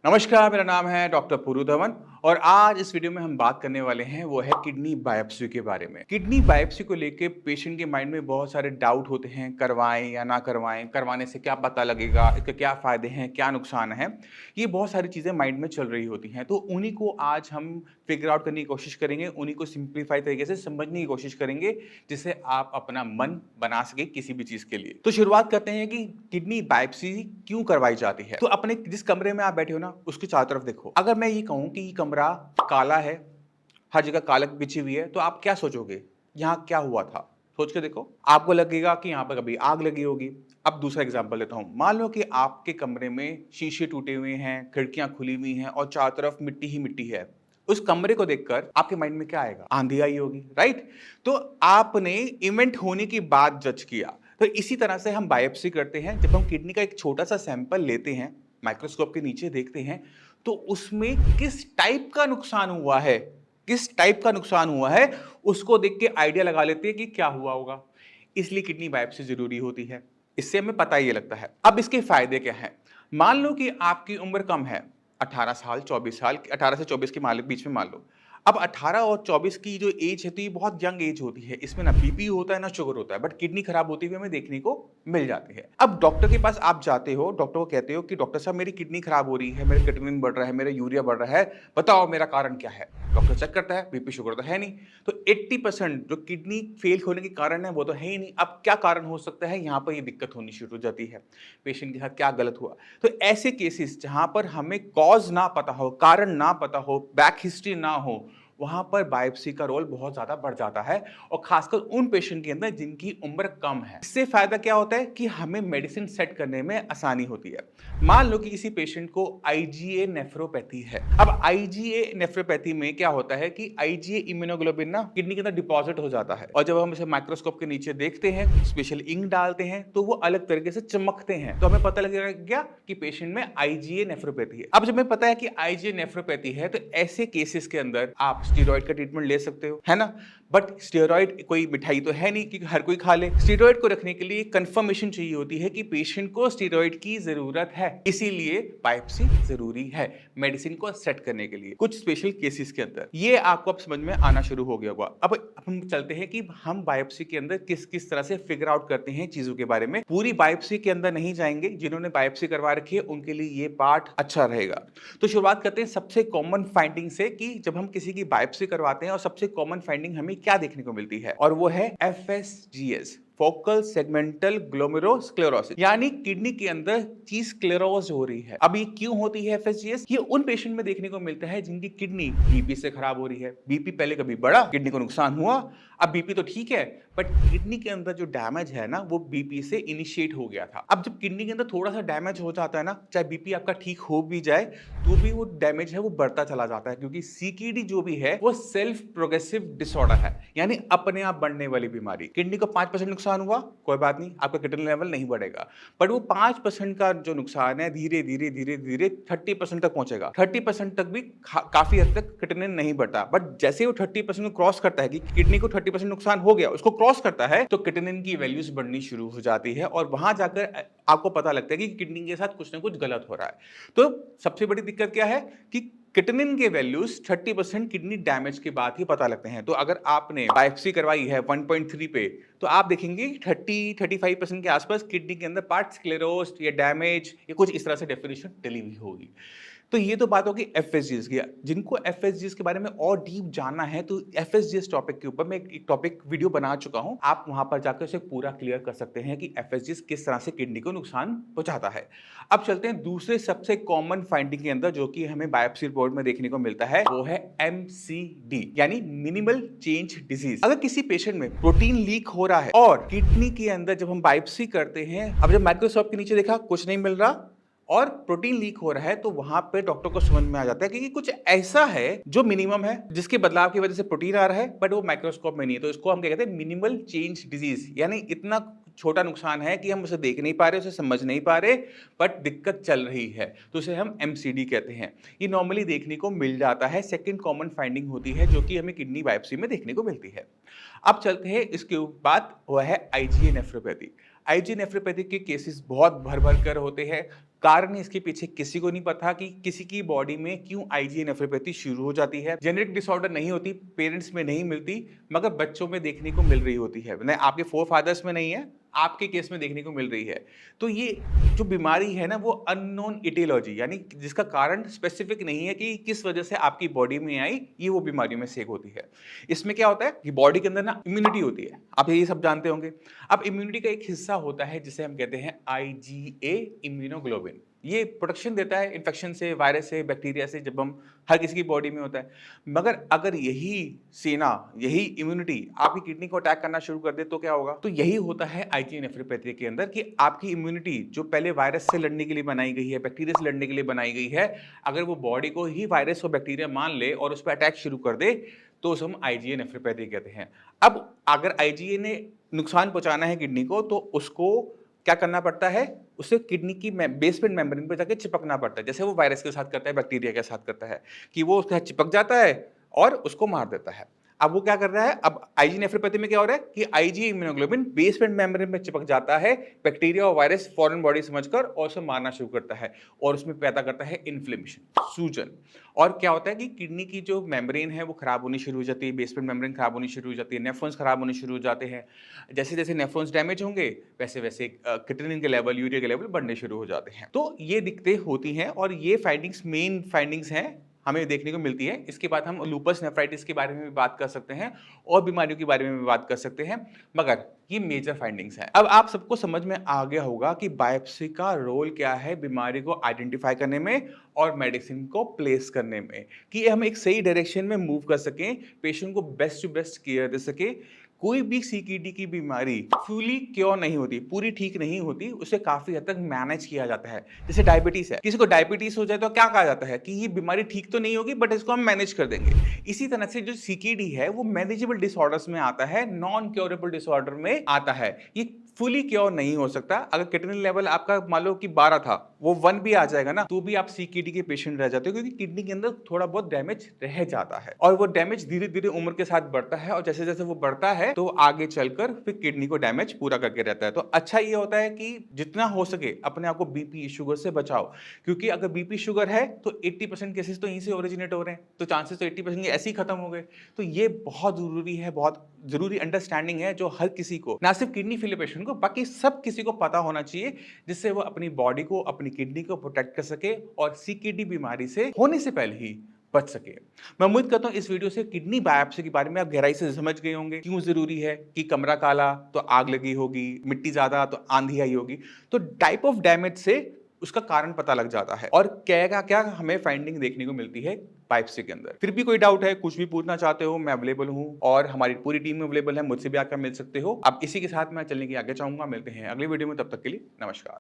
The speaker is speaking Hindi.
नमस्कार, मेरा नाम है डॉक्टर पुरु धवन और आज इस वीडियो में हम बात करने वाले हैं वो है किडनी बायोप्सी के बारे में। किडनी बायोप्सी को लेके पेशेंट के माइंड में बहुत सारे डाउट होते हैं, करवाएं या ना करवाएं, करवाने से क्या पता लगेगा, इसके क्या फायदे हैं, क्या नुकसान है। ये बहुत सारी चीज़ें माइंड में चल रही होती हैं, तो उन्हीं को आज हम फिगर आउट करने की कोशिश करेंगे, उन्हीं को सिंप्लीफाई तरीके से समझने की कोशिश करेंगे, जिससे आप अपना मन बना सके किसी भी चीज़ के लिए। तो शुरुआत करते हैं कि किडनी बायोप्सी क्यों करवाई जाती है। तो अपने जिस कमरे में आप बैठे हो ना, उसके चारों तरफ देखो। अगर मैं ये कहूँ कि ये कमरा काला है, हर जगह कालक बिछी हुई है, तो आप क्या सोचोगे? यहाँ क्या हुआ था? सोच के देखो। आपको लगेगा कि यहाँ पर कभी आग लगी होगी। अब दूसरा एग्जांपल लेता हूँ। मान लो कि आपके कमरे में शीशे टूटे हुए हैं, खिड़कियाँ खुली हुई हैं और चारों तरफ मिट्टी ही मिट्टी है। उस कमरे को देखकर आपके माइंड में क्या आएगा? आंधी आई होगी, राइट? तो आपने इवेंट होने के बाद जज किया। तो इसी तरह से हम बायोप्सी करते हैं। जब हम किडनी का एक छोटा सा सैंपल लेते हैं, माइक्रोस्कोप के नीचे देखते हैं, तो उसमें किस टाइप का नुकसान हुआ है, उसको देख के आइडिया लगा लेते हैं कि क्या हुआ होगा। इसलिए किडनी बायोप्सी जरूरी होती है। इससे हमें पता ये लगता है। अब इसके फायदे क्या हैं? मान लो कि आपकी उम्र कम है, 18 साल, 24 साल, 18 से 24 के बीच में मान लो। अब 18 और 24 की जो एज है, तो ये बहुत यंग एज होती है। इसमें ना बीपी होता है, ना शुगर होता है, बट किडनी खराब होती हुई हमें देखने को मिल जाती है। अब डॉक्टर के पास आप जाते हो, डॉक्टर को कहते हो कि डॉक्टर साहब मेरी किडनी खराब हो रही है, मेरा क्रिएटिनिन बढ़ रहा है, मेरा यूरिया बढ़ रहा है, बताओ मेरा कारण क्या है। डॉक्टर चेक करता है, बीपी शुगर तो है नहीं। तो 80% जो किडनी फेल होने के कारण है वो तो है ही नहीं। अब क्या कारण हो सकता है? यहाँ पर ये दिक्कत होनी शुरू हो जाती है। पेशेंट के साथ क्या गलत हुआ? तो ऐसे केसेस जहां पर हमें कॉज ना पता हो, कारण ना पता हो, बैक हिस्ट्री ना हो, वहां पर बायोप्सी का रोल बहुत ज्यादा बढ़ जाता है, और खासकर उन पेशेंट के अंदर जिनकी उम्र कम है। इससे फायदा क्या होता है कि हमें मेडिसिन सेट करने में आसानी होती है। मान लो कि किसी पेशेंट को आईजीए नेफ्रोपैथी है। अब आईजीए नेफ्रोपैथी में क्या होता है कि आईजीए इम्यूनोग्लोबिन ना किडनी के अंदर डिपॉजिट हो जाता है, और जब हम इसे माइक्रोस्कोप के नीचे देखते हैं, स्पेशल इंक डालते हैं, तो वो अलग तरीके से चमकते हैं। तो हमें पता लगेगा क्या कि पेशेंट में आईजीए नेफ्रोपैथी है। अब जब हमें पता है कि आईजीए नेफ्रोपैथी है, तो ऐसे केसेस के अंदर आप स्टेरॉइड का ट्रीटमेंट ले सकते हो, है ना? बट स्टेरॉइड कोई मिठाई तो है नहीं कि हर कोई खा ले। स्टेरॉइड को रखने के लिए कंफर्मेशन चाहिए होती है कि पेशेंट को स्टेरॉइड की जरूरत है, इसीलिए बायोप्सी जरूरी है मेडिसिन को सेट करने के लिए कुछ स्पेशल केसेस के अंदर। ये आपको अब समझ में आना शुरू हो गया होगा। अब हम चलते हैं कि हम बायोप्सी के अंदर किस किस तरह से फिगर आउट करते हैं चीजों के बारे में। पूरी बायोप्सी के अंदर नहीं जाएंगे, जिन्होंने बायोप्सी करवा रखी है उनके लिए ये पार्ट अच्छा रहेगा। तो शुरुआत करते हैं सबसे कॉमन फाइंडिंग से कि जब हम किसी की बायोप्सी करवाते हैं और सबसे कॉमन फाइंडिंग हमें क्या देखने को मिलती है, और वो है एफएसजीएस, फोकल सेगमेंटल ग्लोमेरुलोस्क्लेरोसिस, यानी किडनी के अंदर चीज स्क्लेरोज हो रही है। अब ये क्यों होती है एफएसजीएस? ये उन पेशेंट में देखने को मिलता है जिनकी किडनी बीपी से खराब हो रही है। बीपी पहले कभी बढ़ा, किडनी को नुकसान हुआ, अब बीपी तो ठीक है, बट किडनी के अंदर जो डैमेज है ना, वो बीपी से इनिशिएट हो गया था। अब जब किडनी के अंदर थोड़ा सा डैमेज हो जाता है ना, चाहे बीपी आपका ठीक हो भी जाए, तो भी वो डैमेज है वो बढ़ता चला जाता है, क्योंकि सीकेडी जो भी है वो सेल्फ प्रोग्रेसिव डिसऑर्डर है, यानी अपने आप बढ़ने वाली बीमारी। किडनी को 5% नुकसान हुआ, कोई बात नहीं, आपका क्रिएटिनिन लेवल नहीं बढ़ेगा, बट वो 5% का जो नुकसान है धीरे धीरे धीरे धीरे 30% तक पहुंचेगा। 30% तक भी काफी हद तक क्रिएटिनिन नहीं बढ़ता, बट जैसे वो 30% को क्रॉस करता है कि किडनी को 30% नुकसान हो गया, उसको क्रॉस करता है, तो क्रिएटिनिन की वैल्यूज बढ़नी शुरू हो जाती है, और वहां जाकर आपको पता लगता है कि किडनी के साथ कुछ ना कुछ गलत हो रहा है। तो सबसे बड़ी दिक्कत क्या है कि क्रिएटिनिन के वैल्यूज 30% किडनी डैमेज के बाद ही पता लगते हैं। तो अगर आपने बायोप्सी करवाई है 1.3 पे, तो आप देखेंगे 30-35% के आसपास किडनी के अंदर पार्ट स्क्लेरोस्ड या डैमेज या कुछ इस तरह से डेफिनेशन डली हुई होगी। तो ये तो बात होगी एफएसजीएस की। जिनको एफएसजीएस के बारे में और डीप जानना है, तो एफएसजीएस टॉपिक के ऊपर मैं एक टॉपिक वीडियो बना चुका हूं, आप वहां पर जाकर उसे पूरा क्लियर कर सकते हैं कि एफएसजीएस किस तरह से किडनी को नुकसान पहुंचाता है। अब चलते हैं दूसरे सबसे कॉमन फाइंडिंग के अंदर, जो कि हमें बायोप्सी रिपोर्ट में देखने को मिलता है, वो है एमसीडी, यानी मिनिमल चेंज डिजीज। अगर किसी पेशेंट में प्रोटीन लीक हो रहा है और किडनी के अंदर जब हम बायोप्सी करते हैं, अब जब माइक्रोस्कोप के नीचे देखा कुछ नहीं मिल रहा और प्रोटीन लीक हो रहा है, तो वहां पे डॉक्टर को समझ में आ जाता है कि कुछ ऐसा है जो मिनिमम है, जिसके बदलाव की वजह से प्रोटीन आ रहा है, बट वो माइक्रोस्कोप में नहीं है। तो इसको हम क्या कहते हैं? मिनिमल चेंज डिजीज, यानी इतना छोटा नुकसान है कि हम उसे देख नहीं पा रहे, उसे समझ नहीं पा रहे, बट दिक्कत चल रही है, तो उसे हम एमसीडी कहते हैं। ये नॉर्मली देखने को मिल जाता है, सेकंड कॉमन फाइंडिंग होती है जो कि हमें किडनी बायोप्सी में देखने को मिलती है। अब चलते हैं इसके बाद, वह है आईजीए नेफ्रोपैथी। आईजीए नेफ्रोपैथी के केसेस बहुत भर कर होते हैं। कारण इसके पीछे किसी को नहीं पता कि किसी की बॉडी में क्यों आईजीए नेफ्रोपैथी शुरू हो जाती है। जेनेटिक डिसऑर्डर नहीं होती, पेरेंट्स में नहीं मिलती, मगर बच्चों में देखने को मिल रही होती है। नहीं, आपके फोर फादर्स में नहीं है, आपके केस में देखने को मिल रही है। तो ये जो बीमारी है ना, वो अननोन इटियोलॉजी, यानी जिसका कारण स्पेसिफिक नहीं है कि किस वजह से आपकी बॉडी में आई, ये वो बीमारियों में से एक होती है। इसमें क्या होता है कि बॉडी के अंदर ना इम्यूनिटी होती है, आप ये सब जानते होंगे। अब इम्यूनिटी का एक हिस्सा होता है जिसे हम कहते हैं आईजीए इम्यूनोग्लोबिन। ये प्रोटेक्शन देता है इन्फेक्शन से, वायरस से, बैक्टीरिया से, जब हम हर किसी की बॉडी में होता है। मगर अगर यही सेना, यही इम्यूनिटी आपकी किडनी को अटैक करना शुरू कर दे तो क्या होगा? तो यही होता है आईजीए नेफ्रोपैथी के अंदर कि आपकी इम्यूनिटी जो पहले वायरस से लड़ने के लिए बनाई गई है, बैक्टीरिया से लड़ने के लिए बनाई गई है, अगर वो बॉडी को ही वायरस और बैक्टीरिया मान ले और उस पर अटैक शुरू कर दे, तो उसे हम आईजीए नेफ्रोपैथी कहते हैं। अब अगर आईजीए ने नुकसान पहुंचाना है किडनी को, तो उसको क्या करना पड़ता है? उसे किडनी की बेसमेंट मेम्ब्रेन पे जाके चिपकना पड़ता है, जैसे वो वायरस के साथ करता है, बैक्टीरिया के साथ करता है, कि वो उसके साथ चिपक जाता है और उसको मार देता है। अब वो क्या कर रहा है? अब आईजी नेफ्रोपैथी में क्या हो रहा है कि आईजी इम्यूनोग्लोबिन बेसमेंट मेम्ब्रेन में चिपक जाता है, बैक्टीरिया और वायरस फॉरेन बॉडी समझकर, और उसे मारना शुरू करता है और उसमें पैदा करता है इन्फ्लेमेशन, सूजन। और क्या होता है कि किडनी की जो मेम्ब्रेन है वो खराब होनी शुरू हो जाती है, बेसमेंट मेम्ब्रेन खराब होनी शुरू हो जाती है, नेफ्रॉन्स खराब होने शुरू हो जाते हैं। जैसे जैसे नेफ्रॉन्स डैमेज होंगे, वैसे वैसे क्रिएटिनिन के लेवल, यूरिया के लेवल बढ़ने शुरू हो जाते हैं। तो ये दिक्कतें होती हैं और ये फाइंडिंग्स मेन फाइंडिंग्स हैं, हमें देखने को मिलती है। इसके बाद हम लूपस नेफ्राइटिस के बारे में भी बात कर सकते हैं और बीमारियों के बारे में भी बात कर सकते हैं, मगर ये मेजर फाइंडिंग्स हैं। अब आप सबको समझ में आ गया होगा कि बायोप्सी का रोल क्या है बीमारी को आइडेंटिफाई करने में और मेडिसिन को प्लेस करने में, कि हम एक सही डायरेक्शन में मूव कर सकें, पेशेंट को बेस्ट टू बेस्ट केयर दे सके। कोई भी सीकेडी की बीमारी फुली क्योर नहीं होती, पूरी ठीक नहीं होती, उसे काफी हद तक मैनेज किया जाता है। जैसे डायबिटीज है, किसी को डायबिटीज हो जाए तो क्या कहा जाता है कि ये बीमारी ठीक तो नहीं होगी, बट इसको हम मैनेज कर देंगे। इसी तरह से जो सीकेडी है वो मैनेजेबल डिसऑर्डर्स में आता है, नॉन क्योरेबल डिसऑर्डर में आता है। ये फुली क्योर नहीं हो सकता। अगर किडनी लेवल आपका मान लो कि 12 था, वो 1 भी आ जाएगा ना, तो भी आप सीकेडी के पेशेंट रह जाते हो, क्योंकि किडनी के अंदर थोड़ा बहुत डैमेज रह जाता है और वो डैमेज धीरे धीरे उम्र के साथ बढ़ता है, और जैसे जैसे वो बढ़ता है तो आगे चलकर फिर किडनी को डैमेज पूरा करके रहता है। तो अच्छा ये होता है कि जितना हो सके अपने आप को बीपी शुगर से बचाओ, क्योंकि अगर बीपी शुगर है तो 80% केसेस तो यहीं से ओरिजिनेट हो रहे हैं, तो चांसेस तो 80% ऐसे ही खत्म हो गए। तो ये बहुत जरूरी है, बहुत जरूरी अंडरस्टैंडिंग है, जो हर किसी को, ना सिर्फ किडनी फेलियर पेशेंट को, बाकी सब किसी को पता होना चाहिए, जिससे वो अपनी बॉडी को, अपनी किडनी को प्रोटेक्ट कर सके और सीकेडी बीमारी से होने से पहले ही बच सके। मैं उम्मीद करता हूं इस वीडियो से किडनी बायोप्सी के बारे में आप गहराई से समझ गए होंगे, क्यों जरूरी है, कि कमरा काला तो आग लगी होगी, मिट्टी ज्यादा तो आंधी आई होगी, तो टाइप ऑफ डैमेज से उसका कारण पता लग जाता है और क्या क्या हमें फाइंडिंग देखने को मिलती है बायोप्सी के अंदर। फिर भी कोई डाउट है, कुछ भी पूछना चाहते हो, मैं अवेलेबल हूं और हमारी पूरी टीम अवेलेबल है, मुझसे भी आकर मिल सकते हो। अब इसी के साथ मैं चलने की आगे चाहूंगा। मिलते हैं अगली वीडियो में, तब तक के लिए नमस्कार।